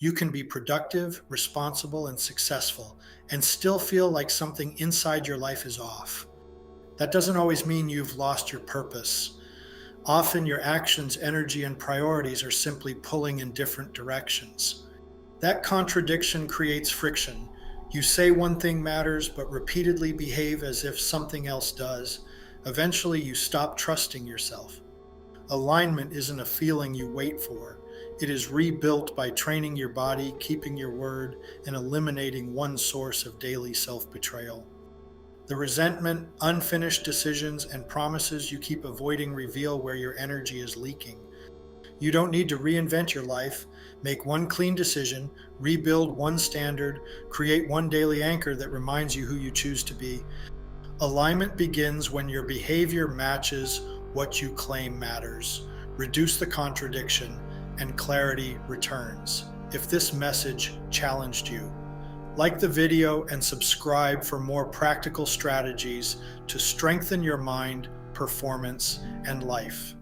You can be productive, responsible, and successful, and still feel like something inside your life is off. That doesn't always mean you've lost your purpose. Often your actions, energy, and priorities are simply pulling in different directions. That contradiction creates friction. You say one thing matters, but repeatedly behave as if something else does. Eventually, you stop trusting yourself. Alignment isn't a feeling you wait for. It is rebuilt by training your body, keeping your word, and eliminating one source of daily self betrayal. The resentment, unfinished decisions, and promises you keep avoiding reveal where your energy is leaking. You don't need to reinvent your life. Make one clean decision, rebuild one standard, create one daily anchor that reminds you who you choose to be. Alignment begins when your behavior matches what you claim matters. Reduce the contradiction, and clarity returns. If this message challenged you, like the video and subscribe for more practical strategies to strengthen your mind, performance, and life.